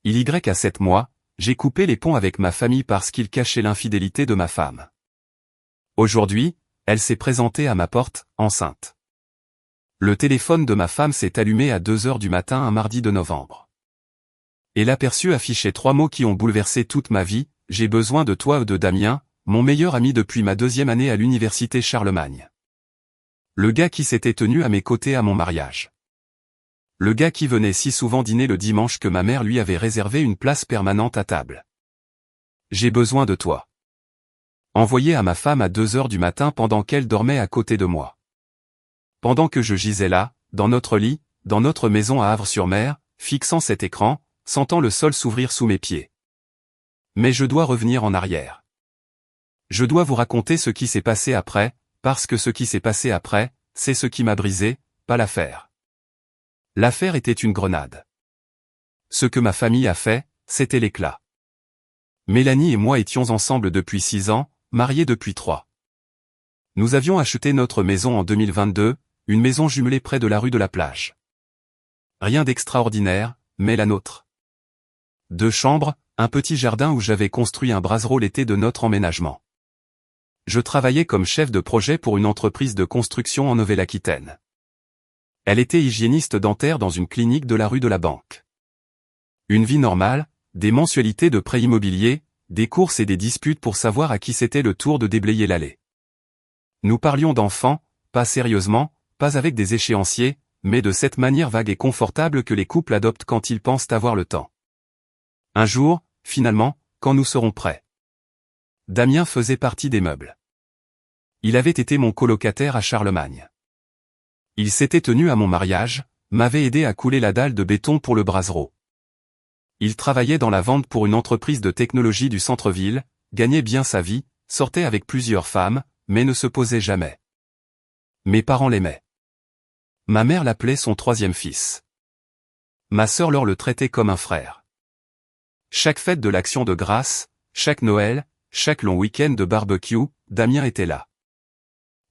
Il y a 7 mois, j'ai coupé les ponts avec ma famille parce qu'il cachait l'infidélité de ma femme. Aujourd'hui, elle s'est présentée à ma porte, enceinte. Le téléphone de ma femme s'est allumé à 2 heures du matin un mardi de novembre. Et l'aperçu affichait 3 mots qui ont bouleversé toute ma vie: j'ai besoin de toi, de Damien, mon meilleur ami depuis ma 2e année à l'université Charlemagne. Le gars qui s'était tenu à mes côtés à mon mariage. Le gars qui venait si souvent dîner le dimanche que ma mère lui avait réservé une place permanente à table. J'ai besoin de toi. Envoyé à ma femme à 2 heures du matin pendant qu'elle dormait à côté de moi. Pendant que je gisais là, dans notre lit, dans notre maison à Havre-sur-Mer, fixant cet écran, sentant le sol s'ouvrir sous mes pieds. Mais je dois revenir en arrière. Je dois vous raconter ce qui s'est passé après, parce que ce qui s'est passé après, c'est ce qui m'a brisé, pas l'affaire. L'affaire était une grenade. Ce que ma famille a fait, c'était l'éclat. Mélanie et moi étions ensemble depuis 6 ans, mariés depuis 3. Nous avions acheté notre maison en 2022, une maison jumelée près de la rue de la Plage. Rien d'extraordinaire, mais la nôtre. 2 chambres, un petit jardin où j'avais construit un brasero l'été de notre emménagement. Je travaillais comme chef de projet pour une entreprise de construction en Nouvelle-Aquitaine. Elle était hygiéniste dentaire dans une clinique de la rue de la Banque. Une vie normale, des mensualités de prêts immobiliers, des courses et des disputes pour savoir à qui c'était le tour de déblayer l'allée. Nous parlions d'enfants, pas sérieusement, pas avec des échéanciers, mais de cette manière vague et confortable que les couples adoptent quand ils pensent avoir le temps. Un jour, finalement, quand nous serons prêts. Damien faisait partie des meubles. Il avait été mon colocataire à Charlemagne. Il s'était tenu à mon mariage, m'avait aidé à couler la dalle de béton pour le brasero. Il travaillait dans la vente pour une entreprise de technologie du centre-ville, gagnait bien sa vie, sortait avec plusieurs femmes, mais ne se posait jamais. Mes parents l'aimaient. Ma mère l'appelait son 3e fils. Ma sœur Laure le traitait comme un frère. Chaque fête de l'Action de Grâce, chaque Noël, chaque long week-end de barbecue, Damien était là.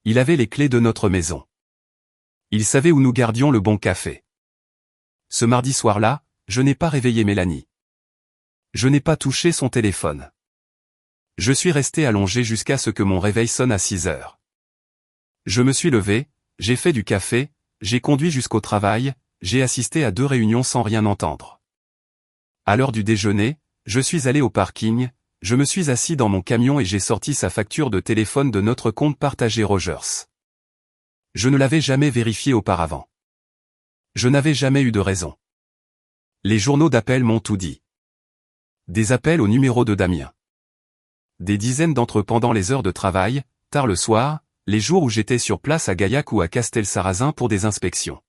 Il avait les clés de notre maison. Il savait où nous gardions le bon café. Ce mardi soir-là, je n'ai pas réveillé Mélanie. Je n'ai pas touché son téléphone. Je suis resté allongé jusqu'à ce que mon réveil sonne à 6 heures. Je me suis levé, j'ai fait du café, j'ai conduit jusqu'au travail, j'ai assisté à 2 réunions sans rien entendre. À l'heure du déjeuner, je suis allé au parking, je me suis assis dans mon camion et j'ai sorti sa facture de téléphone de notre compte partagé Rogers. Je ne l'avais jamais vérifié auparavant. Je n'avais jamais eu de raison. Les journaux d'appel m'ont tout dit. Des appels au numéro de Damien. Des dizaines d'entre eux pendant les heures de travail, tard le soir, les jours où j'étais sur place à Gaillac ou à Castelsarrasin pour des inspections.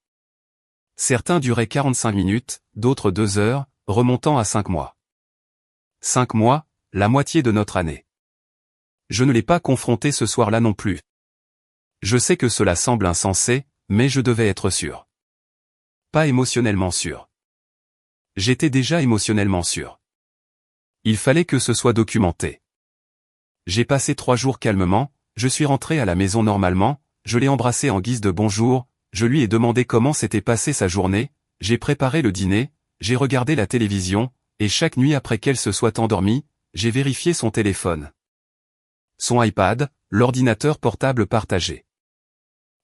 Certains duraient 45 minutes, d'autres 2 heures, remontant à 5 mois. 5 mois, la moitié de notre année. Je ne l'ai pas confronté ce soir-là non plus. Je sais que cela semble insensé, mais je devais être sûr. Pas émotionnellement sûr. J'étais déjà émotionnellement sûr. Il fallait que ce soit documenté. J'ai passé 3 jours calmement, je suis rentré à la maison normalement, je l'ai embrassé en guise de bonjour, je lui ai demandé comment s'était passée sa journée, j'ai préparé le dîner, j'ai regardé la télévision, et chaque nuit après qu'elle se soit endormie, j'ai vérifié son téléphone. Son iPad, l'ordinateur portable partagé.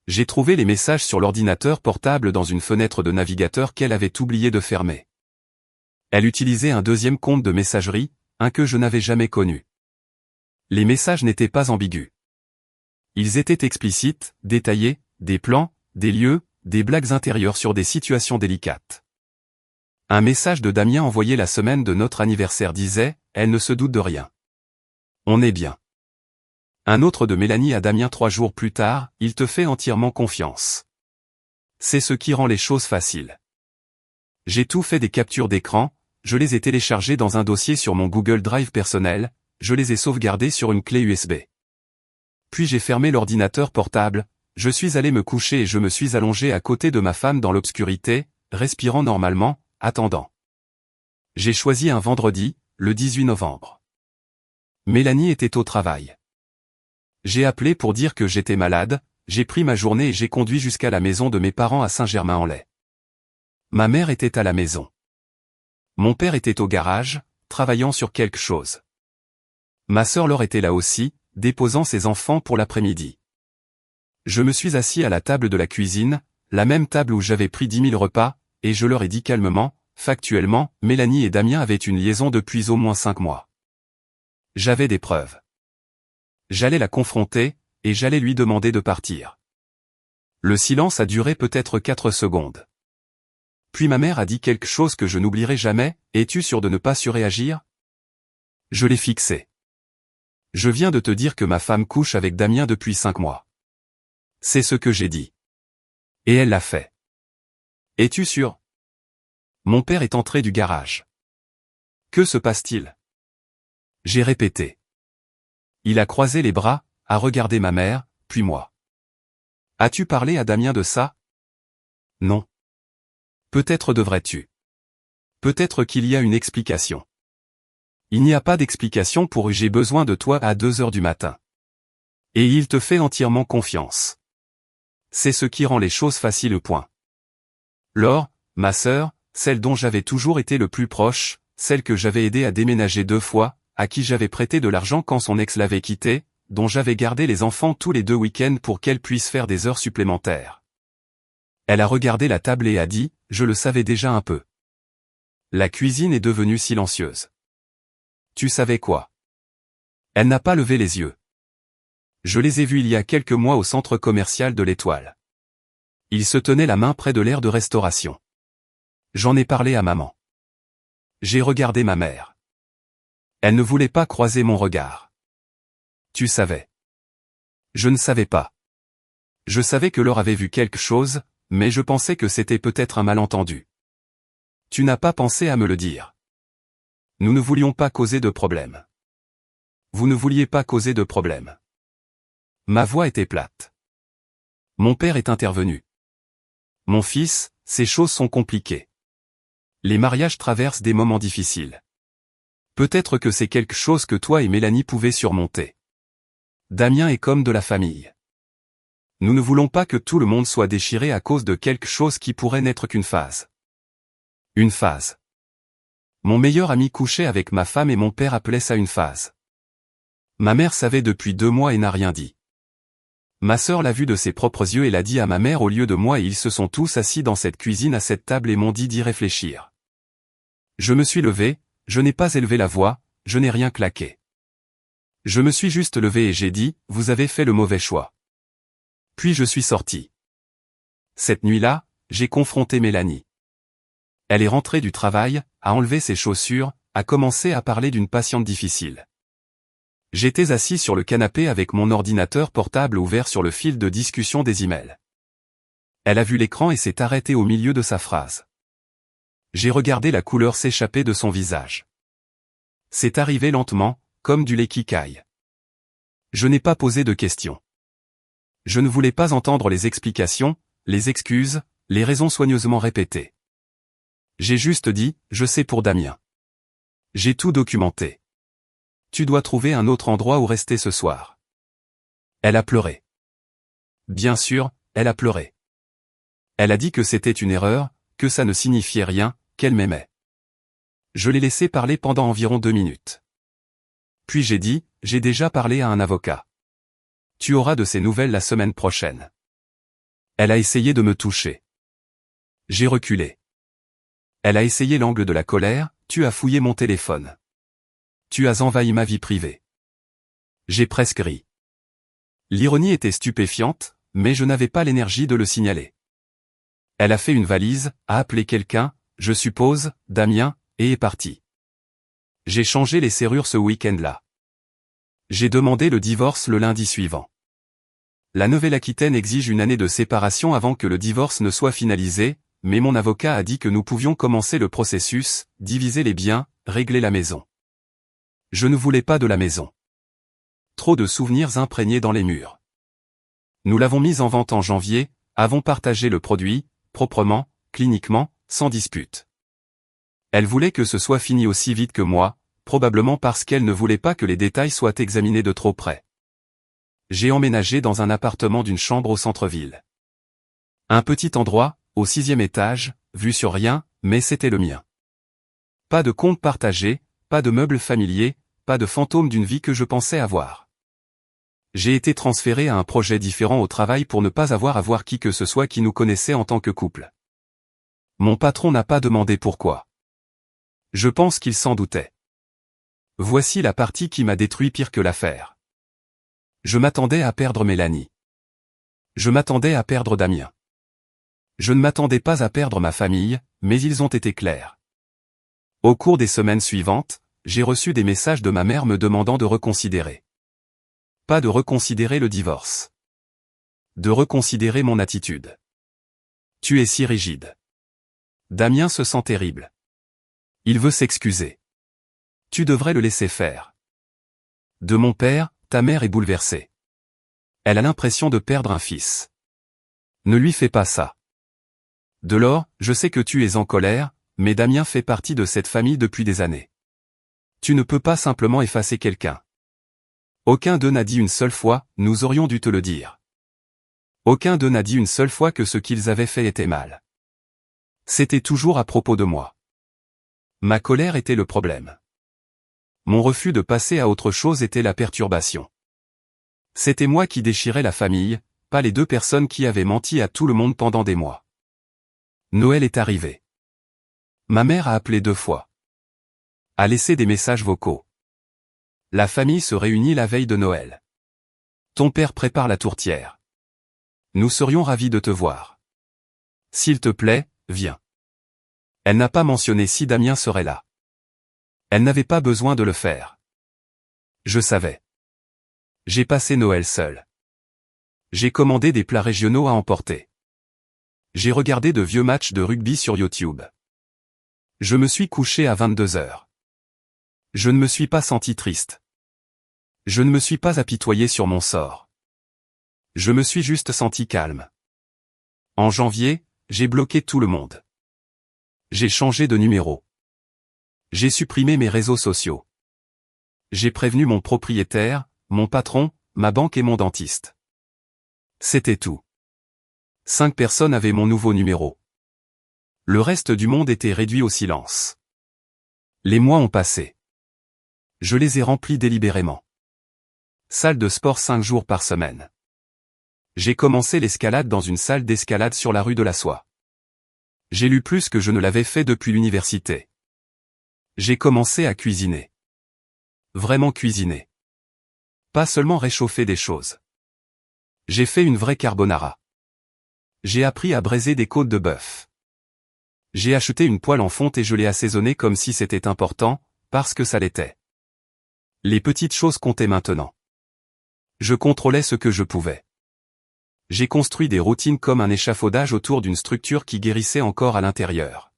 J'ai trouvé les messages sur l'ordinateur portable dans une fenêtre de navigateur qu'elle avait oublié de fermer. Elle utilisait un 2e compte de messagerie, un que je n'avais jamais connu. Les messages n'étaient pas ambigus. Ils étaient explicites, détaillés, des plans, des lieux, des blagues intérieures sur des situations délicates. Un message de Damien envoyé la semaine de notre anniversaire disait « Elle ne se doute de rien. On est bien ». Un autre de Mélanie à Damien 3 jours plus tard, il te fait entièrement confiance. C'est ce qui rend les choses faciles. J'ai tout fait des captures d'écran, je les ai téléchargées dans un dossier sur mon Google Drive personnel, je les ai sauvegardées sur une clé USB. Puis j'ai fermé l'ordinateur portable, je suis allé me coucher et je me suis allongé à côté de ma femme dans l'obscurité, respirant normalement, attendant. J'ai choisi un vendredi, le 18 novembre. Mélanie était au travail. J'ai appelé pour dire que j'étais malade, j'ai pris ma journée et j'ai conduit jusqu'à la maison de mes parents à Saint-Germain-en-Laye. Ma mère était à la maison. Mon père était au garage, travaillant sur quelque chose. Ma sœur Laure était là aussi, déposant ses enfants pour l'après-midi. Je me suis assis à la table de la cuisine, la même table où j'avais pris 10 000 repas, et je leur ai dit calmement, factuellement, Mélanie et Damien avaient une liaison depuis au moins 5 mois. J'avais des preuves. J'allais la confronter, et j'allais lui demander de partir. Le silence a duré peut-être 4 secondes. Puis ma mère a dit quelque chose que je n'oublierai jamais, es-tu sûr de ne pas surréagir? Je l'ai fixé. Je viens de te dire que ma femme couche avec Damien depuis 5 mois. C'est ce que j'ai dit. Et elle l'a fait. Es-tu sûr? Mon père est entré du garage. Que se passe-t-il? J'ai répété. Il a croisé les bras, a regardé ma mère, puis moi. As-tu parlé à Damien de ça? Non. Peut-être devrais-tu. Peut-être qu'il y a une explication. Il n'y a pas d'explication pour j'ai besoin de toi à 2 heures du matin. Et il te fait entièrement confiance. C'est ce qui rend les choses faciles. Point. Laure, ma sœur, celle dont j'avais toujours été le plus proche, celle que j'avais aidé à déménager 2 fois, à qui j'avais prêté de l'argent quand son ex l'avait quitté, dont j'avais gardé les enfants tous les 2 week-ends pour qu'elle puisse faire des heures supplémentaires. Elle a regardé la table et a dit, je le savais déjà un peu. La cuisine est devenue silencieuse. Tu savais quoi? Elle n'a pas levé les yeux. Je les ai vus il y a quelques mois au centre commercial de l'Étoile. Ils se tenaient la main près de l'aire de restauration. J'en ai parlé à maman. J'ai regardé ma mère. Elle ne voulait pas croiser mon regard. Tu savais. Je ne savais pas. Je savais que Laure avait vu quelque chose, mais je pensais que c'était peut-être un malentendu. Tu n'as pas pensé à me le dire. Nous ne voulions pas causer de problème. Vous ne vouliez pas causer de problème. Ma voix était plate. Mon père est intervenu. Mon fils, ces choses sont compliquées. Les mariages traversent des moments difficiles. Peut-être que c'est quelque chose que toi et Mélanie pouvez surmonter. Damien est comme de la famille. Nous ne voulons pas que tout le monde soit déchiré à cause de quelque chose qui pourrait n'être qu'une phase. Une phase. Mon meilleur ami couchait avec ma femme et mon père appelait ça une phase. Ma mère savait depuis 2 mois et n'a rien dit. Ma sœur l'a vu de ses propres yeux et l'a dit à ma mère au lieu de moi et ils se sont tous assis dans cette cuisine à cette table et m'ont dit d'y réfléchir. Je me suis levé, je n'ai pas élevé la voix, je n'ai rien claqué. Je me suis juste levé et j'ai dit, vous avez fait le mauvais choix. Puis je suis sorti. Cette nuit-là, j'ai confronté Mélanie. Elle est rentrée du travail, a enlevé ses chaussures, a commencé à parler d'une patiente difficile. J'étais assis sur le canapé avec mon ordinateur portable ouvert sur le fil de discussion des emails. Elle a vu l'écran et s'est arrêtée au milieu de sa phrase. J'ai regardé la couleur s'échapper de son visage. C'est arrivé lentement, comme du lait qui caille. Je n'ai pas posé de questions. Je ne voulais pas entendre les explications, les excuses, les raisons soigneusement répétées. J'ai juste dit, je sais pour Damien. J'ai tout documenté. Tu dois trouver un autre endroit où rester ce soir. Elle a pleuré. Bien sûr, elle a pleuré. Elle a dit que c'était une erreur, que ça ne signifiait rien, qu'elle m'aimait. Je l'ai laissé parler pendant environ 2 minutes. Puis j'ai dit, j'ai déjà parlé à un avocat. Tu auras de ses nouvelles la semaine prochaine. Elle a essayé de me toucher. J'ai reculé. Elle a essayé l'angle de la colère, tu as fouillé mon téléphone. Tu as envahi ma vie privée. J'ai presque ri. L'ironie était stupéfiante, mais je n'avais pas l'énergie de le signaler. Elle a fait une valise, a appelé quelqu'un, je suppose, Damien, et est partie. J'ai changé les serrures ce week-end-là. J'ai demandé le divorce le lundi suivant. La Nouvelle-Aquitaine exige une année de séparation avant que le divorce ne soit finalisé, mais mon avocat a dit que nous pouvions commencer le processus, diviser les biens, régler la maison. Je ne voulais pas de la maison. Trop de souvenirs imprégnés dans les murs. Nous l'avons mise en vente en janvier, avons partagé le produit, proprement, cliniquement, sans dispute. Elle voulait que ce soit fini aussi vite que moi, probablement parce qu'elle ne voulait pas que les détails soient examinés de trop près. J'ai emménagé dans un appartement d'une chambre au centre-ville. Un petit endroit, au 6e étage, vue sur rien, mais c'était le mien. Pas de compte partagé, pas de meubles familiers, pas de fantôme d'une vie que je pensais avoir. J'ai été transféré à un projet différent au travail pour ne pas avoir à voir qui que ce soit qui nous connaissait en tant que couple. Mon patron n'a pas demandé pourquoi. Je pense qu'il s'en doutait. Voici la partie qui m'a détruit pire que l'affaire. Je m'attendais à perdre Mélanie. Je m'attendais à perdre Damien. Je ne m'attendais pas à perdre ma famille, mais ils ont été clairs. Au cours des semaines suivantes, j'ai reçu des messages de ma mère me demandant de reconsidérer. Pas de reconsidérer le divorce. De reconsidérer mon attitude. Tu es si rigide. Damien se sent terrible. Il veut s'excuser. Tu devrais le laisser faire. De mon père, ta mère est bouleversée. Elle a l'impression de perdre un fils. Ne lui fais pas ça. De Laure, je sais que tu es en colère, mais Damien fait partie de cette famille depuis des années. Tu ne peux pas simplement effacer quelqu'un. Aucun d'eux n'a dit une seule fois, nous aurions dû te le dire. Aucun d'eux n'a dit une seule fois que ce qu'ils avaient fait était mal. C'était toujours à propos de moi. Ma colère était le problème. Mon refus de passer à autre chose était la perturbation. C'était moi qui déchirais la famille, pas les deux personnes qui avaient menti à tout le monde pendant des mois. Noël est arrivé. Ma mère a appelé 2 fois. A laissé des messages vocaux. La famille se réunit la veille de Noël. Ton père prépare la tourtière. Nous serions ravis de te voir. S'il te plaît, viens. Elle n'a pas mentionné si Damien serait là. Elle n'avait pas besoin de le faire. Je savais. J'ai passé Noël seul. J'ai commandé des plats régionaux à emporter. J'ai regardé de vieux matchs de rugby sur YouTube. Je me suis couché à 22h. Je ne me suis pas senti triste. Je ne me suis pas apitoyé sur mon sort. Je me suis juste senti calme. En janvier, j'ai bloqué tout le monde. J'ai changé de numéro. J'ai supprimé mes réseaux sociaux. J'ai prévenu mon propriétaire, mon patron, ma banque et mon dentiste. C'était tout. 5 personnes avaient mon nouveau numéro. Le reste du monde était réduit au silence. Les mois ont passé. Je les ai remplis délibérément. Salle de sport 5 jours par semaine. J'ai commencé l'escalade dans une salle d'escalade sur la rue de la Soie. J'ai lu plus que je ne l'avais fait depuis l'université. J'ai commencé à cuisiner. Vraiment cuisiner. Pas seulement réchauffer des choses. J'ai fait une vraie carbonara. J'ai appris à braiser des côtes de bœuf. J'ai acheté une poêle en fonte et je l'ai assaisonnée comme si c'était important, parce que ça l'était. Les petites choses comptaient maintenant. Je contrôlais ce que je pouvais. J'ai construit des routines comme un échafaudage autour d'une structure qui guérissait encore à l'intérieur.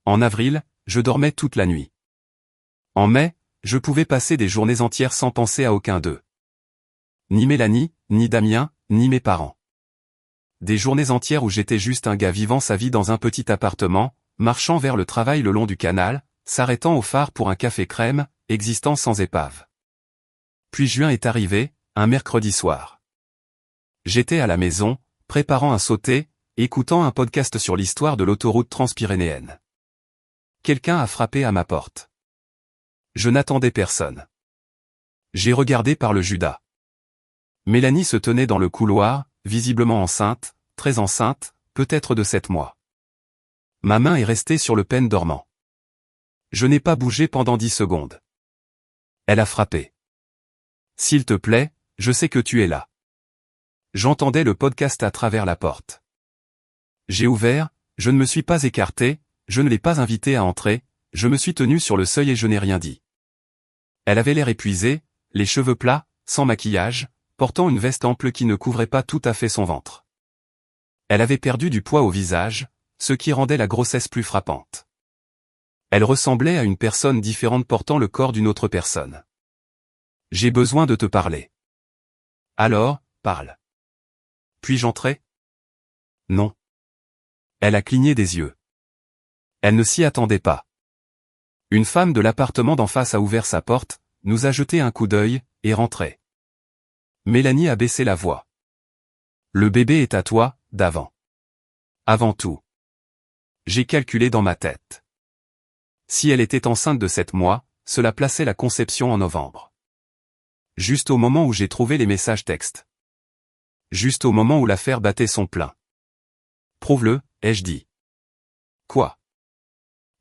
En avril, je dormais toute la nuit. En mai, je pouvais passer des journées entières sans penser à aucun d'eux. Ni Mélanie, ni Damien, ni mes parents. Des journées entières où j'étais juste un gars vivant sa vie dans un petit appartement, marchant vers le travail le long du canal, s'arrêtant au phare pour un café crème, existant sans épave. Puis juin est arrivé, un mercredi soir. J'étais à la maison, préparant un sauté, écoutant un podcast sur l'histoire de l'autoroute transpyrénéenne. Quelqu'un a frappé à ma porte. Je n'attendais personne. J'ai regardé par le Judas. Mélanie se tenait dans le couloir, visiblement enceinte, très enceinte, peut-être de 7 mois. Ma main est restée sur le pen dormant. Je n'ai pas bougé pendant 10 secondes. Elle a frappé. S'il te plaît, je sais que tu es là. J'entendais le podcast à travers la porte. J'ai ouvert, je ne me suis pas écarté, je ne l'ai pas invité à entrer, je me suis tenu sur le seuil et je n'ai rien dit. Elle avait l'air épuisée, les cheveux plats, sans maquillage, portant une veste ample qui ne couvrait pas tout à fait son ventre. Elle avait perdu du poids au visage, ce qui rendait la grossesse plus frappante. Elle ressemblait à une personne différente portant le corps d'une autre personne. J'ai besoin de te parler. Alors, parle. Puis-je entrer ? Non. Elle a cligné des yeux. Elle ne s'y attendait pas. Une femme de l'appartement d'en face a ouvert sa porte, nous a jeté un coup d'œil, et rentré. Mélanie a baissé la voix. Le bébé est à toi, d'avant. Avant tout. J'ai calculé dans ma tête. Si elle était enceinte de 7 mois, cela plaçait la conception en novembre. Juste au moment où j'ai trouvé les messages textes. Juste au moment où l'affaire battait son plein. Prouve-le, ai-je dit. Quoi?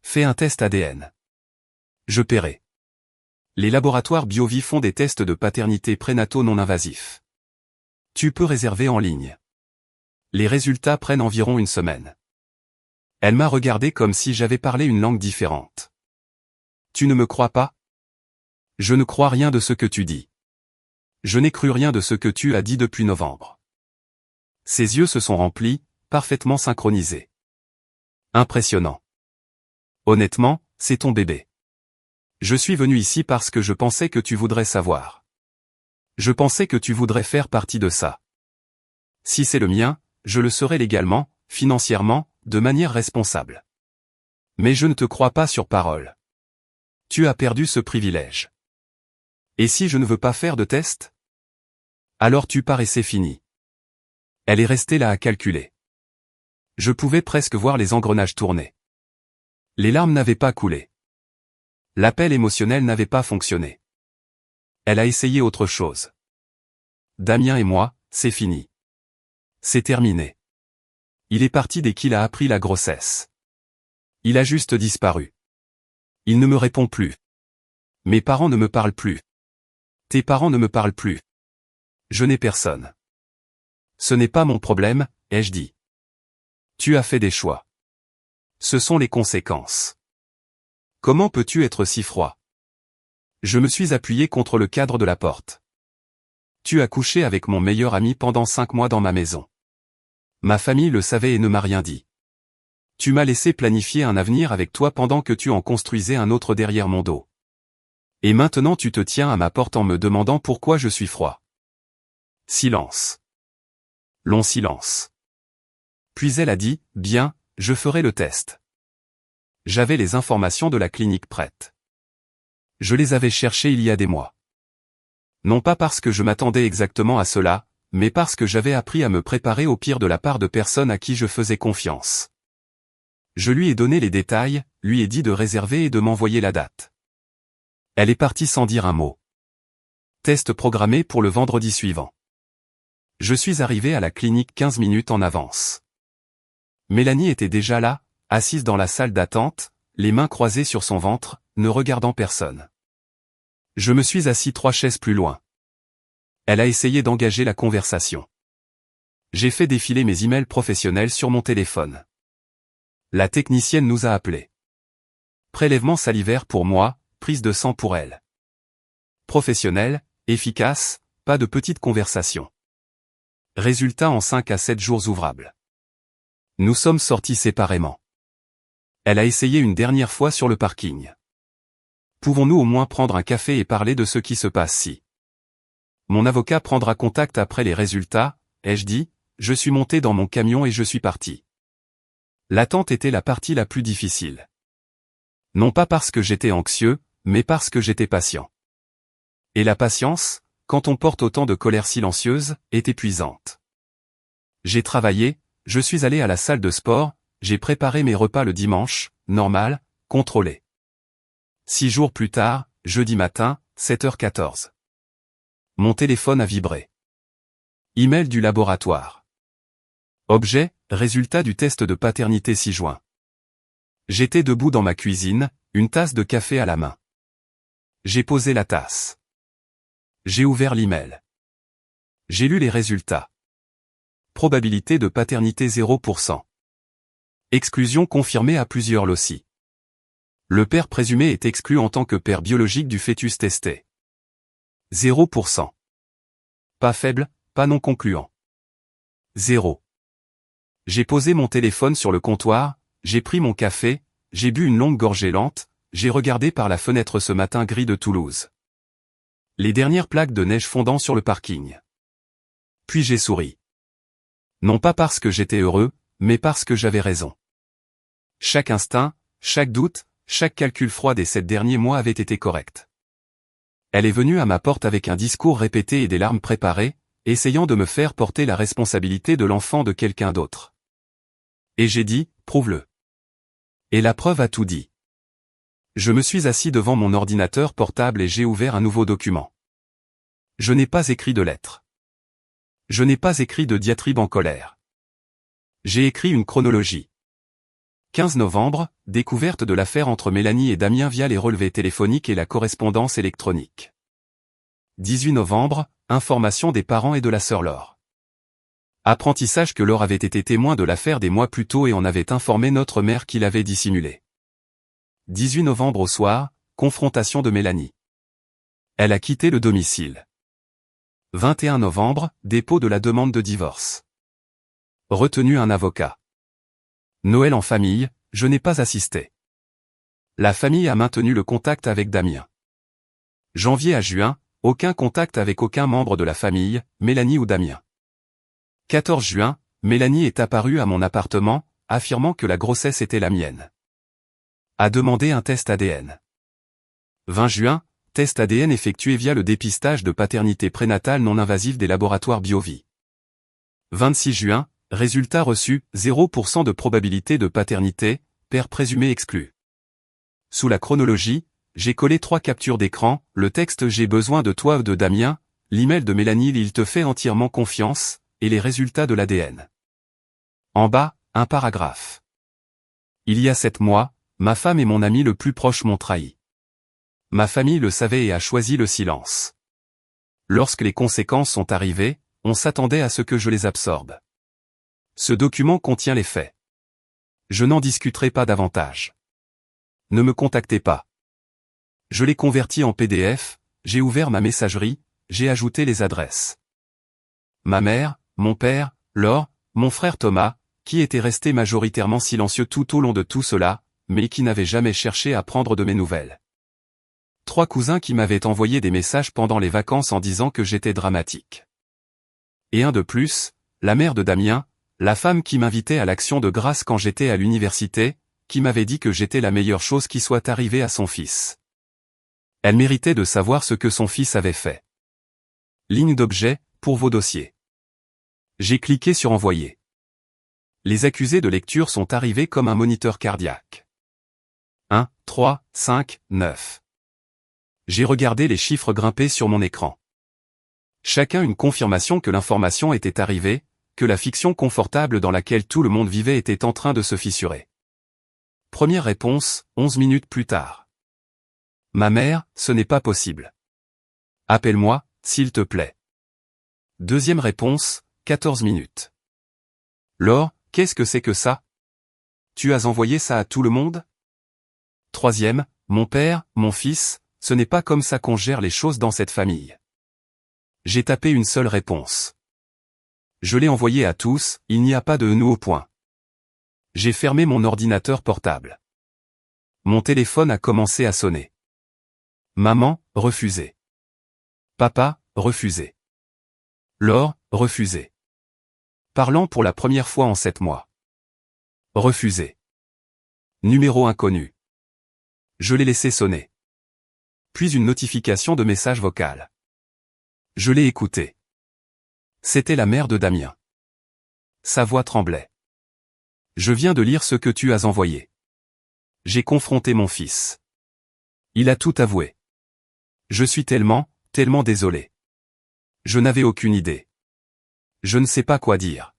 Fais un test ADN. Je paierai. Les laboratoires BioVie font des tests de paternité prénataux non invasifs. Tu peux réserver en ligne. Les résultats prennent environ une semaine. Elle m'a regardé comme si j'avais parlé une langue différente. Tu ne me crois pas? Je ne crois rien de ce que tu dis. Je n'ai cru rien de ce que tu as dit depuis novembre. Ses yeux se sont remplis, parfaitement synchronisés. Impressionnant. Honnêtement, c'est ton bébé. Je suis venu ici parce que je pensais que tu voudrais savoir. Je pensais que tu voudrais faire partie de ça. Si c'est le mien, je le serai légalement, financièrement, de manière responsable. Mais je ne te crois pas sur parole. Tu as perdu ce privilège. Et si je ne veux pas faire de test? Alors tu pars et c'est fini. Elle est restée là à calculer. Je pouvais presque voir les engrenages tourner. Les larmes n'avaient pas coulé. L'appel émotionnel n'avait pas fonctionné. Elle a essayé autre chose. Damien et moi, c'est fini. C'est terminé. Il est parti dès qu'il a appris la grossesse. Il a juste disparu. Il ne me répond plus. Mes parents ne me parlent plus. Tes parents ne me parlent plus. Je n'ai personne. Ce n'est pas mon problème, ai-je dit. Tu as fait des choix. Ce sont les conséquences. Comment peux-tu être si froid? Je me suis appuyé contre le cadre de la porte. Tu as couché avec mon meilleur ami pendant 5 mois dans ma maison. Ma famille le savait et ne m'a rien dit. Tu m'as laissé planifier un avenir avec toi pendant que tu en construisais un autre derrière mon dos. Et maintenant tu te tiens à ma porte en me demandant pourquoi je suis froid. Silence. Long silence. Puis elle a dit, bien, je ferai le test. J'avais les informations de la clinique prêtes. Je les avais cherchées il y a des mois. Non pas parce que je m'attendais exactement à cela, mais parce que j'avais appris à me préparer au pire de la part de personnes à qui je faisais confiance. Je lui ai donné les détails, lui ai dit de réserver et de m'envoyer la date. Elle est partie sans dire un mot. Test programmé pour le vendredi suivant. Je suis arrivé à la clinique 15 minutes en avance. Mélanie était déjà là, assise dans la salle d'attente, les mains croisées sur son ventre, ne regardant personne. Je me suis assis 3 chaises plus loin. Elle a essayé d'engager la conversation. J'ai fait défiler mes emails professionnels sur mon téléphone. La technicienne nous a appelés. Prélèvement salivaire pour moi, prise de sang pour elle. Professionnel, efficace, pas de petites conversations. Résultat en 5 à 7 jours ouvrables. Nous sommes sortis séparément. Elle a essayé une dernière fois sur le parking. Pouvons-nous au moins prendre un café et parler de ce qui se passe si? Mon avocat prendra contact après les résultats, ai-je dit, je suis monté dans mon camion et je suis parti. L'attente était la partie la plus difficile. Non pas parce que j'étais anxieux, mais parce que j'étais patient. Et la patience, quand on porte autant de colère silencieuse, est épuisante. J'ai travaillé, je suis allé à la salle de sport, j'ai préparé mes repas le dimanche, normal, contrôlé. 6 jours plus tard, jeudi matin, 7h14. Mon téléphone a vibré. Email du laboratoire. Objet, résultat du test de paternité 6 juin. J'étais debout dans ma cuisine, une tasse de café à la main. J'ai posé la tasse. J'ai ouvert l'email. J'ai lu les résultats. Probabilité de paternité 0%. Exclusion confirmée à plusieurs loci. Le père présumé est exclu en tant que père biologique du fœtus testé. 0%. Pas faible, pas non concluant. 0. J'ai posé mon téléphone sur le comptoir, j'ai pris mon café, j'ai bu une longue gorgée lente, j'ai regardé par la fenêtre ce matin gris de Toulouse. Les dernières plaques de neige fondant sur le parking. Puis j'ai souri. Non pas parce que j'étais heureux, mais parce que j'avais raison. Chaque instinct, chaque doute, chaque calcul froid des 7 derniers mois avait été correct. Elle est venue à ma porte avec un discours répété et des larmes préparées, essayant de me faire porter la responsabilité de l'enfant de quelqu'un d'autre. Et j'ai dit, prouve-le. Et la preuve a tout dit. Je me suis assis devant mon ordinateur portable et j'ai ouvert un nouveau document. Je n'ai pas écrit de lettre. Je n'ai pas écrit de diatribe en colère. J'ai écrit une chronologie. 15 novembre, découverte de l'affaire entre Mélanie et Damien via les relevés téléphoniques et la correspondance électronique. 18 novembre, information des parents et de la sœur Laure. Apprentissage que Laure avait été témoin de l'affaire des mois plus tôt et en avait informé notre mère qu'il avait dissimulé. 18 novembre au soir, confrontation de Mélanie. Elle a quitté le domicile. 21 novembre, dépôt de la demande de divorce. Retenu un avocat. Noël en famille, je n'ai pas assisté. La famille a maintenu le contact avec Damien. Janvier à juin, aucun contact avec aucun membre de la famille, Mélanie ou Damien. 14 juin, Mélanie est apparue à mon appartement, affirmant que la grossesse était la mienne. A demandé un test ADN. 20 juin, test ADN effectué via le dépistage de paternité prénatale non invasive des laboratoires BioVie. 26 juin, résultat reçu, 0% de probabilité de paternité, père présumé exclu. Sous la chronologie, j'ai collé 3 captures d'écran, le texte J'ai besoin de toi de Damien, l'email de Mélanie Il te fait entièrement confiance, et les résultats de l'ADN. En bas, un paragraphe. Il y a 7 mois, ma femme et mon ami le plus proche m'ont trahi. Ma famille le savait et a choisi le silence. Lorsque les conséquences sont arrivées, on s'attendait à ce que je les absorbe. Ce document contient les faits. Je n'en discuterai pas davantage. Ne me contactez pas. Je l'ai converti en PDF, j'ai ouvert ma messagerie, j'ai ajouté les adresses. Ma mère, mon père, Laure, mon frère Thomas, qui était resté majoritairement silencieux tout au long de tout cela, mais qui n'avait jamais cherché à prendre de mes nouvelles. 3 cousins qui m'avaient envoyé des messages pendant les vacances en disant que j'étais dramatique. Et un de plus, la mère de Damien, la femme qui m'invitait à l'action de grâce quand j'étais à l'université, qui m'avait dit que j'étais la meilleure chose qui soit arrivée à son fils. Elle méritait de savoir ce que son fils avait fait. Ligne d'objet, pour vos dossiers. J'ai cliqué sur Envoyer. Les accusés de lecture sont arrivés comme un moniteur cardiaque. 1, 3, 5, 9. J'ai regardé les chiffres grimper sur mon écran. Chacun une confirmation que l'information était arrivée, que la fiction confortable dans laquelle tout le monde vivait était en train de se fissurer. Première réponse, 11 minutes plus tard. Ma mère, ce n'est pas possible. Appelle-moi, s'il te plaît. Deuxième réponse, 14 minutes. Laure, qu'est-ce que c'est que ça? Tu as envoyé ça à tout le monde? Troisième, mon père, mon fils, ce n'est pas comme ça qu'on gère les choses dans cette famille. J'ai tapé une seule réponse. Je l'ai envoyé à tous, il n'y a pas de nous au point. J'ai fermé mon ordinateur portable. Mon téléphone a commencé à sonner. Maman, refusé. Papa, refusé. Laure, refusé. Parlant pour la première fois en 7 mois. Refusé. Numéro inconnu. Je l'ai laissé sonner. Puis une notification de message vocal. Je l'ai écouté. C'était la mère de Damien. Sa voix tremblait. Je viens de lire ce que tu as envoyé. J'ai confronté mon fils. Il a tout avoué. Je suis tellement désolé. Je n'avais aucune idée. Je ne sais pas quoi dire.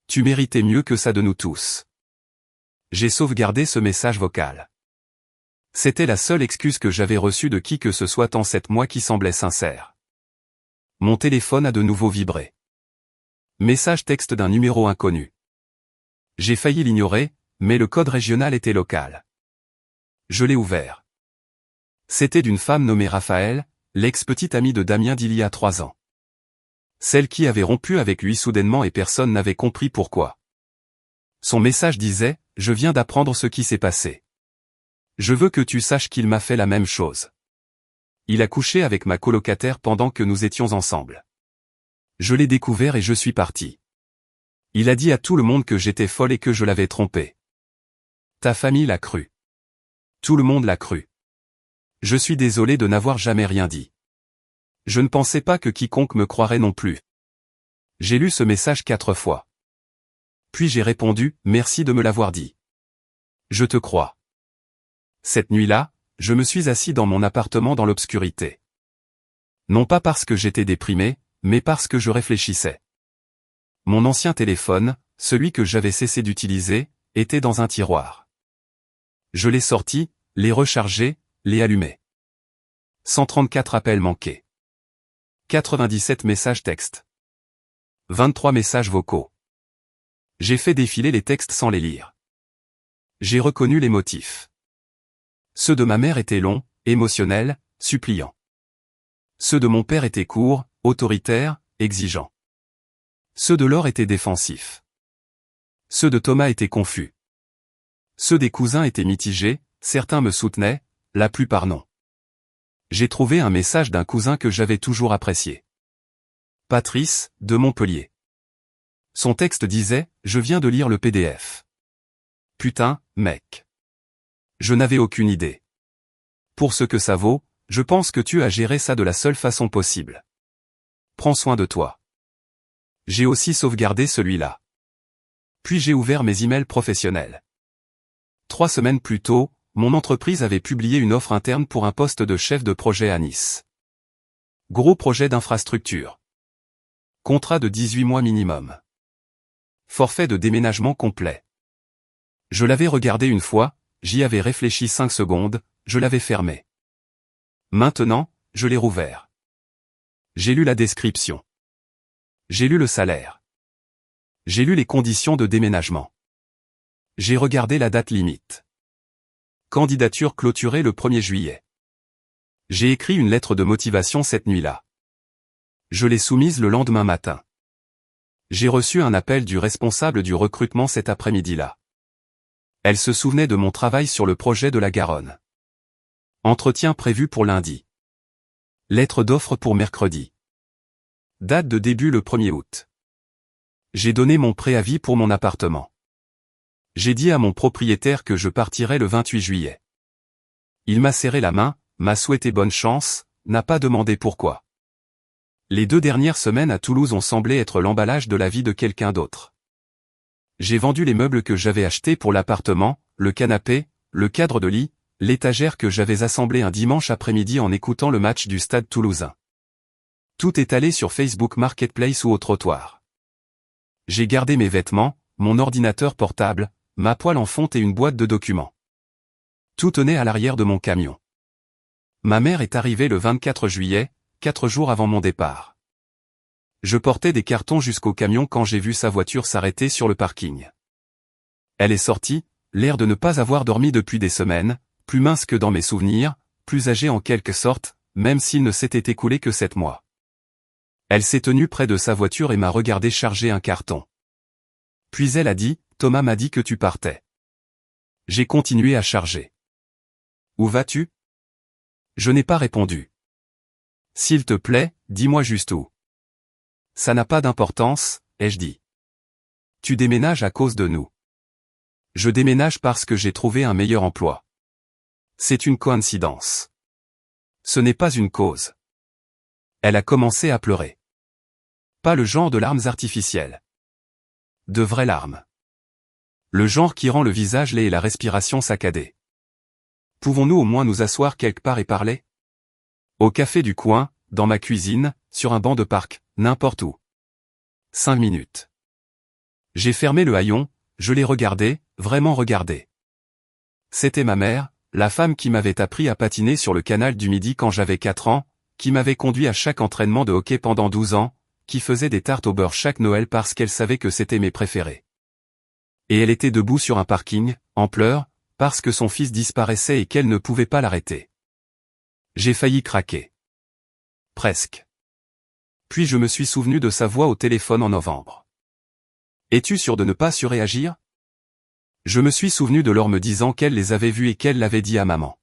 Tu méritais mieux que ça de nous tous. J'ai sauvegardé ce message vocal. C'était la seule excuse que j'avais reçue de qui que ce soit en 7 mois qui semblait sincère. Mon téléphone a de nouveau vibré. Message texte d'un numéro inconnu. J'ai failli l'ignorer, mais le code régional était local. Je l'ai ouvert. C'était d'une femme nommée Raphaël, l'ex-petite amie de Damien d'il y a 3 ans. Celle qui avait rompu avec lui soudainement et personne n'avait compris pourquoi. Son message disait « Je viens d'apprendre ce qui s'est passé. Je veux que tu saches qu'il m'a fait la même chose. Il a couché avec ma colocataire pendant que nous étions ensemble. Je l'ai découvert et je suis parti. Il a dit à tout le monde que j'étais folle et que je l'avais trompé. Ta famille l'a cru. Tout le monde l'a cru. Je suis désolé de n'avoir jamais rien dit. Je ne pensais pas que quiconque me croirait non plus. J'ai lu ce message 4 fois. Puis j'ai répondu, merci de me l'avoir dit. Je te crois. Cette nuit-là, je me suis assis dans mon appartement dans l'obscurité. Non pas parce que j'étais déprimé, mais parce que je réfléchissais. Mon ancien téléphone, celui que j'avais cessé d'utiliser, était dans un tiroir. Je l'ai sorti, l'ai rechargé, l'ai allumé. 134 appels manqués. 97 messages textes. 23 messages vocaux. J'ai fait défiler les textes sans les lire. J'ai reconnu les motifs. Ceux de ma mère étaient longs, émotionnels, suppliants. Ceux de mon père étaient courts, autoritaires, exigeants. Ceux de Laure étaient défensifs. Ceux de Thomas étaient confus. Ceux des cousins étaient mitigés, certains me soutenaient, la plupart non. J'ai trouvé un message d'un cousin que j'avais toujours apprécié. Patrice, de Montpellier. Son texte disait « Je viens de lire le PDF. Putain, mec. Je n'avais aucune idée. Pour ce que ça vaut, je pense que tu as géré ça de la seule façon possible. Prends soin de toi. » J'ai aussi sauvegardé celui-là. Puis j'ai ouvert mes emails professionnels. 3 semaines plus tôt, mon entreprise avait publié une offre interne pour un poste de chef de projet à Nice. Gros projet d'infrastructure. Contrat de 18 mois minimum. Forfait de déménagement complet. Je l'avais regardé une fois, j'y avais réfléchi 5 secondes, je l'avais fermé. Maintenant, je l'ai rouvert. J'ai lu la description. J'ai lu le salaire. J'ai lu les conditions de déménagement. J'ai regardé la date limite. Candidature clôturée le 1er juillet. J'ai écrit une lettre de motivation cette nuit-là. Je l'ai soumise le lendemain matin. J'ai reçu un appel du responsable du recrutement cet après-midi-là. Elle se souvenait de mon travail sur le projet de la Garonne. Entretien prévu pour lundi. Lettre d'offre pour mercredi. Date de début le 1er août. J'ai donné mon préavis pour mon appartement. J'ai dit à mon propriétaire que je partirais le 28 juillet. Il m'a serré la main, m'a souhaité bonne chance, n'a pas demandé pourquoi. Les 2 dernières semaines à Toulouse ont semblé être l'emballage de la vie de quelqu'un d'autre. J'ai vendu les meubles que j'avais achetés pour l'appartement, le canapé, le cadre de lit, l'étagère que j'avais assemblée un dimanche après-midi en écoutant le match du Stade Toulousain. Tout est allé sur Facebook Marketplace ou au trottoir. J'ai gardé mes vêtements, mon ordinateur portable, ma poêle en fonte et une boîte de documents. Tout tenait à l'arrière de mon camion. Ma mère est arrivée le 24 juillet, 4 jours avant mon départ. Je portais des cartons jusqu'au camion quand j'ai vu sa voiture s'arrêter sur le parking. Elle est sortie, l'air de ne pas avoir dormi depuis des semaines, plus mince que dans mes souvenirs, plus âgée en quelque sorte, même s'il ne s'était écoulé que 7 mois. Elle s'est tenue près de sa voiture et m'a regardé charger un carton. Puis elle a dit, « Thomas m'a dit que tu partais. » J'ai continué à charger. « Où vas-tu » Je n'ai pas répondu. « S'il te plaît, dis-moi juste où. » Ça n'a pas d'importance, ai-je dit. Tu déménages à cause de nous. Je déménage parce que j'ai trouvé un meilleur emploi. C'est une coïncidence. Ce n'est pas une cause. Elle a commencé à pleurer. Pas le genre de larmes artificielles. De vraies larmes. Le genre qui rend le visage laid et la respiration saccadée. Pouvons-nous au moins nous asseoir quelque part et parler ? Au café du coin, dans ma cuisine, sur un banc de parc, n'importe où. 5 minutes. J'ai fermé le haillon, je l'ai regardé, vraiment regardé. C'était ma mère, la femme qui m'avait appris à patiner sur le canal du Midi quand j'avais 4 ans, qui m'avait conduit à chaque entraînement de hockey pendant 12 ans, qui faisait des tartes au beurre chaque Noël parce qu'elle savait que c'était mes préférés. Et elle était debout sur un parking, en pleurs, parce que son fils disparaissait et qu'elle ne pouvait pas l'arrêter. J'ai failli craquer. Presque. Puis je me suis souvenu de sa voix au téléphone en novembre. « Es-tu sûr de ne pas surréagir ?» Je me suis souvenu de Laure me disant qu'elle les avait vus et qu'elle l'avait dit à maman.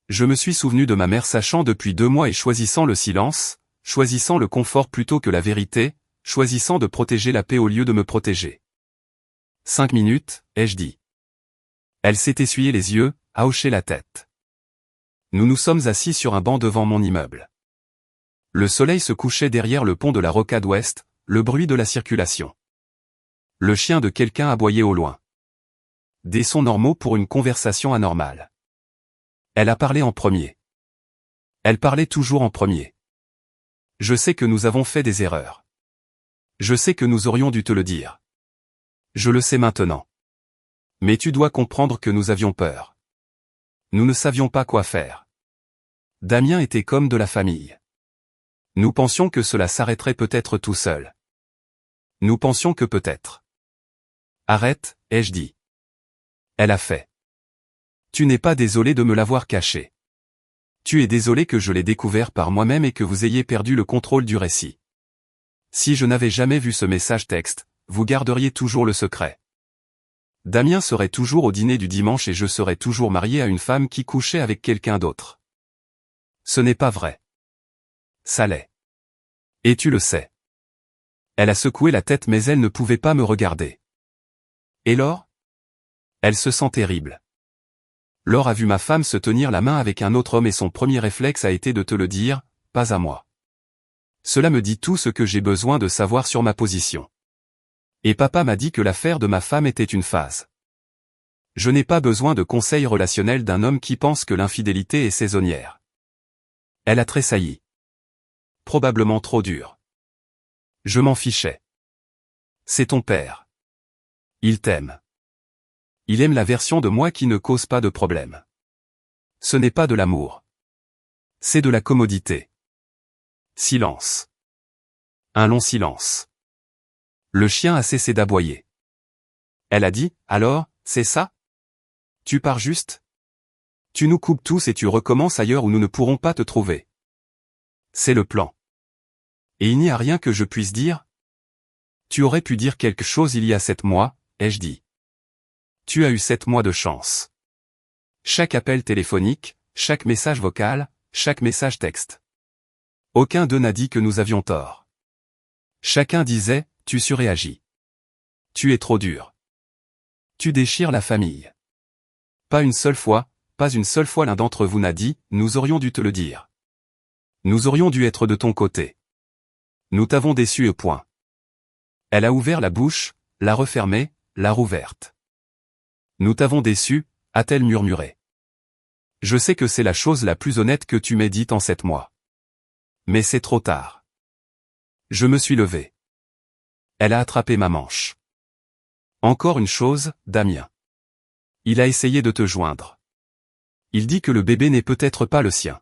Je me suis souvenu de ma mère sachant depuis 2 mois et choisissant le silence, choisissant le confort plutôt que la vérité, choisissant de protéger la paix au lieu de me protéger. 5 minutes, ai-je dit. Elle s'est essuyé les yeux, a hoché la tête. Nous nous sommes assis sur un banc devant mon immeuble. Le soleil se couchait derrière le pont de la Rocade Ouest, le bruit de la circulation. Le chien de quelqu'un aboyait au loin. Des sons normaux pour une conversation anormale. Elle a parlé en premier. Elle parlait toujours en premier. Je sais que nous avons fait des erreurs. Je sais que nous aurions dû te le dire. Je le sais maintenant. Mais tu dois comprendre que nous avions peur. Nous ne savions pas quoi faire. Damien était comme de la famille. Nous pensions que cela s'arrêterait peut-être tout seul. Nous pensions que peut-être. Arrête, ai-je dit. Elle a fait. Tu n'es pas désolé de me l'avoir caché. Tu es désolé que je l'ai découvert par moi-même et que vous ayez perdu le contrôle du récit. Si je n'avais jamais vu ce message texte, vous garderiez toujours le secret. Damien serait toujours au dîner du dimanche et je serais toujours marié à une femme qui couchait avec quelqu'un d'autre. Ce n'est pas vrai. Ça l'est. Et tu le sais. Elle a secoué la tête mais elle ne pouvait pas me regarder. Et Laure ? Elle se sent terrible. Laure a vu ma femme se tenir la main avec un autre homme et son premier réflexe a été de te le dire, pas à moi. Cela me dit tout ce que j'ai besoin de savoir sur ma position. Et papa m'a dit que l'affaire de ma femme était une phase. Je n'ai pas besoin de conseils relationnels d'un homme qui pense que l'infidélité est saisonnière. Elle a tressailli. Probablement trop dur. Je m'en fichais. C'est ton père. Il t'aime. Il aime la version de moi qui ne cause pas de problème. Ce n'est pas de l'amour. C'est de la commodité. Silence. Un long silence. Le chien a cessé d'aboyer. Elle a dit, alors, c'est ça ? Tu pars juste ? Tu nous coupes tous et tu recommences ailleurs où nous ne pourrons pas te trouver. C'est le plan. Et il n'y a rien que je puisse dire ? Tu aurais pu dire quelque chose il y a 7 mois, ai-je dit. Tu as eu 7 mois de chance. Chaque appel téléphonique, chaque message vocal, chaque message texte. Aucun d'eux n'a dit que nous avions tort. Chacun disait, tu surréagis. Tu es trop dur. Tu déchires la famille. Pas une seule fois l'un d'entre vous n'a dit, nous aurions dû te le dire. Nous aurions dû être de ton côté. Nous t'avons déçu et point. Elle a ouvert la bouche, l'a refermée, l'a rouverte. Nous t'avons déçu, a-t-elle murmuré. Je sais que c'est la chose la plus honnête que tu m'aies dite en 7 mois. Mais c'est trop tard. Je me suis levé. Elle a attrapé ma manche. Encore une chose, Damien. Il a essayé de te joindre. Il dit que le bébé n'est peut-être pas le sien.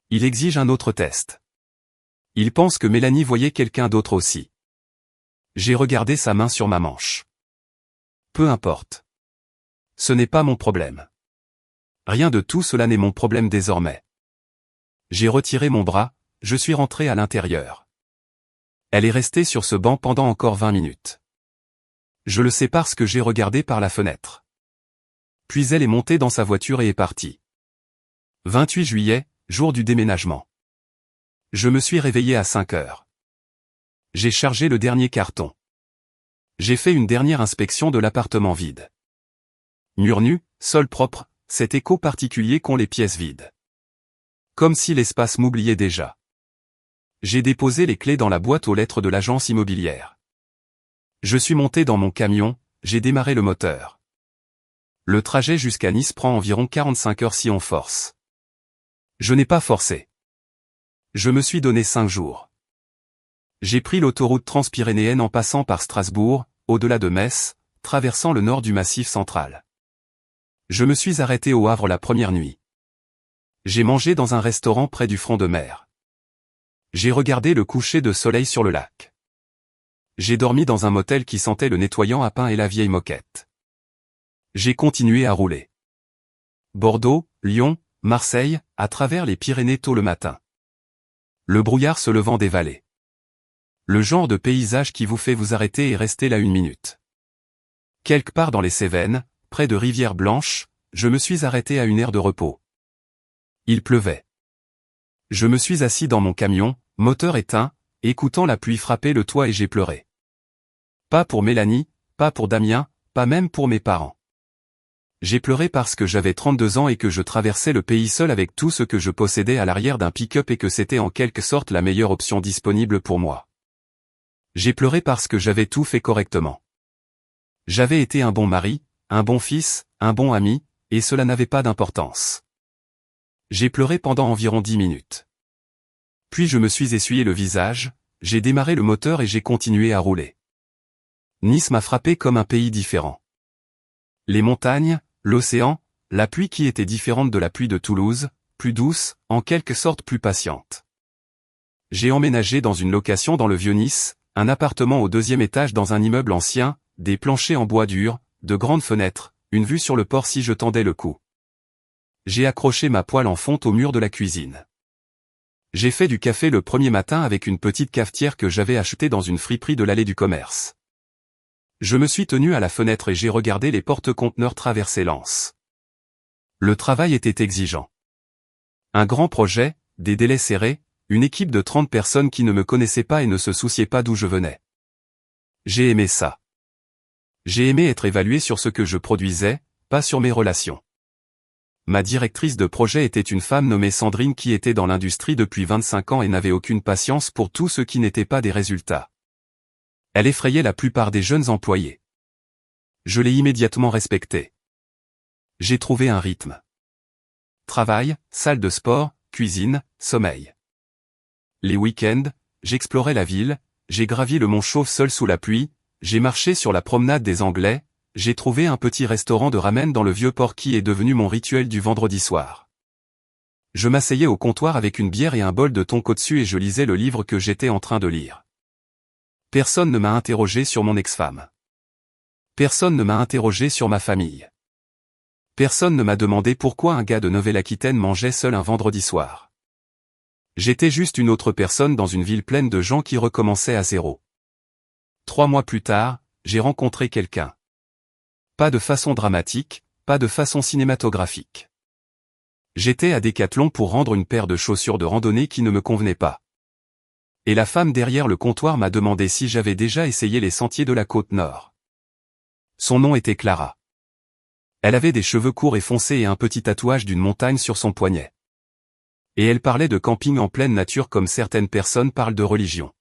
Il exige un autre test. Il pense que Mélanie voyait quelqu'un d'autre aussi. J'ai regardé sa main sur ma manche. Peu importe. Ce n'est pas mon problème. Rien de tout cela n'est mon problème désormais. J'ai retiré mon bras, je suis rentré à l'intérieur. Elle est restée sur ce banc pendant encore 20 minutes. Je le sais parce que j'ai regardé par la fenêtre. Puis elle est montée dans sa voiture et est partie. 28 juillet, jour du déménagement. Je me suis réveillé à 5 heures. J'ai chargé le dernier carton. J'ai fait une dernière inspection de l'appartement vide. Mur nu, sol propre, cet écho particulier qu'ont les pièces vides. Comme si l'espace m'oubliait déjà. J'ai déposé les clés dans la boîte aux lettres de l'agence immobilière. Je suis monté dans mon camion, j'ai démarré le moteur. Le trajet jusqu'à Nice prend environ 45 heures si on force. Je n'ai pas forcé. Je me suis donné 5 jours. J'ai pris l'autoroute transpyrénéenne en passant par Strasbourg, au-delà de Metz, traversant le nord du Massif central. Je me suis arrêté au Havre la première nuit. J'ai mangé dans un restaurant près du front de mer. J'ai regardé le coucher de soleil sur le lac. J'ai dormi dans un motel qui sentait le nettoyant à pain et la vieille moquette. J'ai continué à rouler. Bordeaux, Lyon, Marseille, à travers les Pyrénées tôt le matin. Le brouillard se levant des vallées. Le genre de paysage qui vous fait vous arrêter et rester là 1 minute. Quelque part dans les Cévennes, près de Rivière-Blanche, je me suis arrêté à une aire de repos. Il pleuvait. Je me suis assis dans mon camion, moteur éteint, écoutant la pluie frapper le toit et j'ai pleuré. Pas pour Mélanie, pas pour Damien, pas même pour mes parents. J'ai pleuré parce que j'avais 32 ans et que je traversais le pays seul avec tout ce que je possédais à l'arrière d'un pick-up et que c'était en quelque sorte la meilleure option disponible pour moi. J'ai pleuré parce que j'avais tout fait correctement. J'avais été un bon mari, un bon fils, un bon ami, et cela n'avait pas d'importance. J'ai pleuré pendant environ 10 minutes. Puis je me suis essuyé le visage, j'ai démarré le moteur et j'ai continué à rouler. Nice m'a frappé comme un pays différent. Les montagnes, l'océan, la pluie qui était différente de la pluie de Toulouse, plus douce, en quelque sorte plus patiente. J'ai emménagé dans une location dans le Vieux-Nice, un appartement au 2e étage dans un immeuble ancien, des planchers en bois dur, de grandes fenêtres, une vue sur le port si je tendais le cou. J'ai accroché ma poêle en fonte au mur de la cuisine. J'ai fait du café le premier matin avec une petite cafetière que j'avais achetée dans une friperie de l'allée du Commerce. Je me suis tenu à la fenêtre et j'ai regardé les porte-conteneurs traverser l'Anse. Le travail était exigeant. Un grand projet, des délais serrés, une équipe de 30 personnes qui ne me connaissaient pas et ne se souciaient pas d'où je venais. J'ai aimé ça. J'ai aimé être évalué sur ce que je produisais, pas sur mes relations. Ma directrice de projet était une femme nommée Sandrine qui était dans l'industrie depuis 25 ans et n'avait aucune patience pour tout ce qui n'était pas des résultats. Elle effrayait la plupart des jeunes employés. Je l'ai immédiatement respectée. J'ai trouvé un rythme. Travail, salle de sport, cuisine, sommeil. Les week-ends, j'explorais la ville, j'ai gravi le mont Chauve seul sous la pluie, j'ai marché sur la promenade des Anglais, j'ai trouvé un petit restaurant de ramen dans le Vieux-Port qui est devenu mon rituel du vendredi soir. Je m'asseyais au comptoir avec une bière et un bol de thon au-dessus et je lisais le livre que j'étais en train de lire. Personne ne m'a interrogé sur mon ex-femme. Personne ne m'a interrogé sur ma famille. Personne ne m'a demandé pourquoi un gars de Nouvelle-Aquitaine mangeait seul un vendredi soir. J'étais juste une autre personne dans une ville pleine de gens qui recommençaient à zéro. 3 mois plus tard, j'ai rencontré quelqu'un. Pas de façon dramatique, pas de façon cinématographique. J'étais à Décathlon pour rendre une paire de chaussures de randonnée qui ne me convenait pas. Et la femme derrière le comptoir m'a demandé si j'avais déjà essayé les sentiers de la côte nord. Son nom était Clara. Elle avait des cheveux courts et foncés et un petit tatouage d'une montagne sur son poignet. Et elle parlait de camping en pleine nature comme certaines personnes parlent de religion.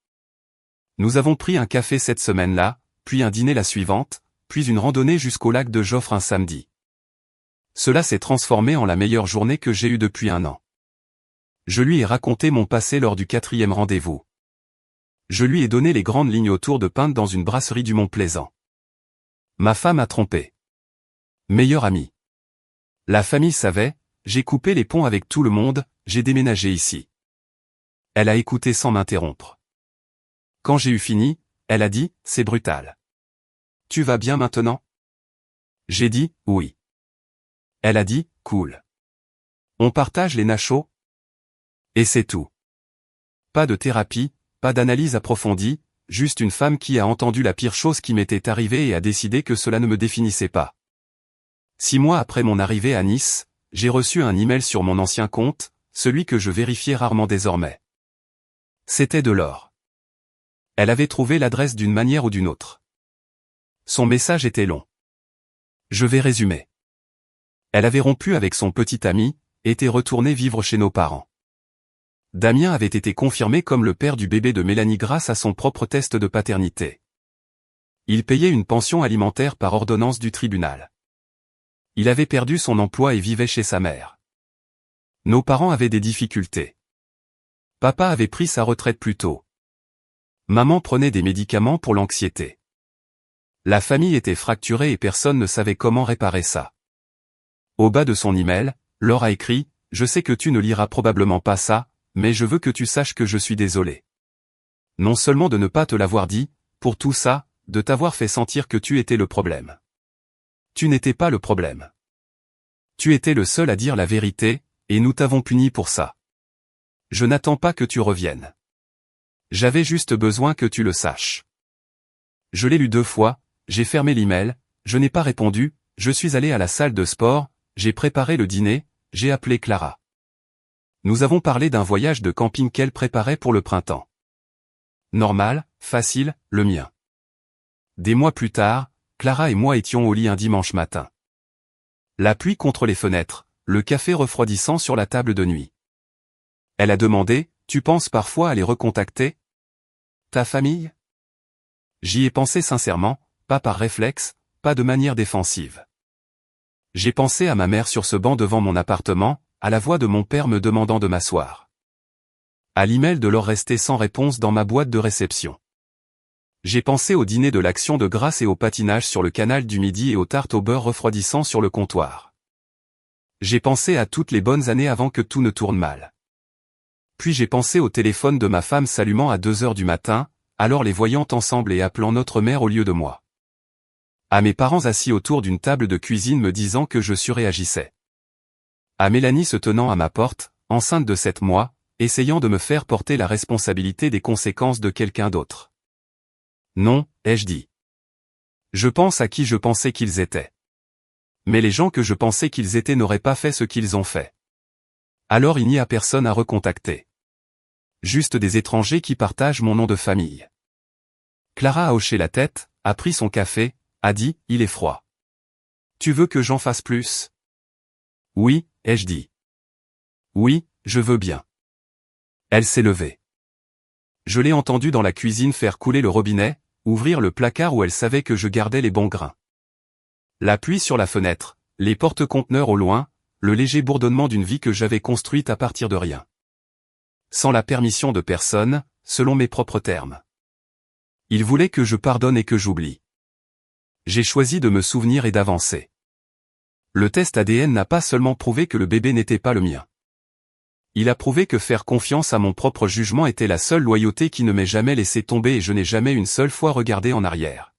Nous avons pris un café cette semaine-là, puis un dîner la suivante, puis une randonnée jusqu'au lac de Joffre un samedi. Cela s'est transformé en la meilleure journée que j'ai eue depuis 1 an. Je lui ai raconté mon passé lors du 4e rendez-vous. Je lui ai donné les grandes lignes autour de Pinte dans une brasserie du Mont-Plaisant. Ma femme a trompé. Meilleure amie. La famille savait, j'ai coupé les ponts avec tout le monde, j'ai déménagé ici. Elle a écouté sans m'interrompre. Quand j'ai eu fini, elle a dit, c'est brutal. Tu vas bien maintenant? J'ai dit, oui. Elle a dit, cool. On partage les nachos? Et c'est tout. Pas de thérapie, pas d'analyse approfondie, juste une femme qui a entendu la pire chose qui m'était arrivée et a décidé que cela ne me définissait pas. 6 mois après mon arrivée à Nice, j'ai reçu un email sur mon ancien compte, celui que je vérifiais rarement désormais. C'était de l'or. Elle avait trouvé l'adresse d'une manière ou d'une autre. Son message était long. Je vais résumer. Elle avait rompu avec son petit ami, était retournée vivre chez nos parents. Damien avait été confirmé comme le père du bébé de Mélanie grâce à son propre test de paternité. Il payait une pension alimentaire par ordonnance du tribunal. Il avait perdu son emploi et vivait chez sa mère. Nos parents avaient des difficultés. Papa avait pris sa retraite plus tôt. Maman prenait des médicaments pour l'anxiété. La famille était fracturée et personne ne savait comment réparer ça. Au bas de son email, Laure a écrit « Je sais que tu ne liras probablement pas ça, mais je veux que tu saches que je suis désolé. Non seulement de ne pas te l'avoir dit, pour tout ça, de t'avoir fait sentir que tu étais le problème. Tu n'étais pas le problème. Tu étais le seul à dire la vérité, et nous t'avons puni pour ça. Je n'attends pas que tu reviennes. J'avais juste besoin que tu le saches. Je l'ai lu 2 fois, j'ai fermé l'email, je n'ai pas répondu, je suis allé à la salle de sport, j'ai préparé le dîner, j'ai appelé Clara. Nous avons parlé d'un voyage de camping qu'elle préparait pour le printemps. Normal, facile, le mien. Des mois plus tard, Clara et moi étions au lit un dimanche matin. La pluie contre les fenêtres, le café refroidissant sur la table de nuit. Elle a demandé, tu penses parfois à les recontacter? Ta famille? J'y ai pensé sincèrement, pas par réflexe, pas de manière défensive. J'ai pensé à ma mère sur ce banc devant mon appartement, à la voix de mon père me demandant de m'asseoir. À l'email de Laure resté sans réponse dans ma boîte de réception. J'ai pensé au dîner de l'Action de Grâce et au patinage sur le canal du Midi et aux tartes au beurre refroidissant sur le comptoir. J'ai pensé à toutes les bonnes années avant que tout ne tourne mal. Puis j'ai pensé au téléphone de ma femme s'allumant à 2 heures du matin, alors les voyant ensemble et appelant notre mère au lieu de moi. À mes parents assis autour d'une table de cuisine me disant que je surréagissais. À Mélanie se tenant à ma porte, enceinte de 7 mois, essayant de me faire porter la responsabilité des conséquences de quelqu'un d'autre. Non, ai-je dit. Je pense à qui je pensais qu'ils étaient. Mais les gens que je pensais qu'ils étaient n'auraient pas fait ce qu'ils ont fait. Alors il n'y a personne à recontacter. Juste des étrangers qui partagent mon nom de famille. Clara a hoché la tête, a pris son café, a dit, il est froid. Tu veux que j'en fasse plus? Oui, ai-je dit. Oui, je veux bien. Elle s'est levée. Je l'ai entendue dans la cuisine faire couler le robinet, ouvrir le placard où elle savait que je gardais les bons grains. La pluie sur la fenêtre, les porte-conteneurs au loin, le léger bourdonnement d'une vie que j'avais construite à partir de rien. Sans la permission de personne, selon mes propres termes. Il voulait que je pardonne et que j'oublie. J'ai choisi de me souvenir et d'avancer. Le test ADN n'a pas seulement prouvé que le bébé n'était pas le mien. Il a prouvé que faire confiance à mon propre jugement était la seule loyauté qui ne m'ait jamais laissé tomber et je n'ai jamais une seule fois regardé en arrière.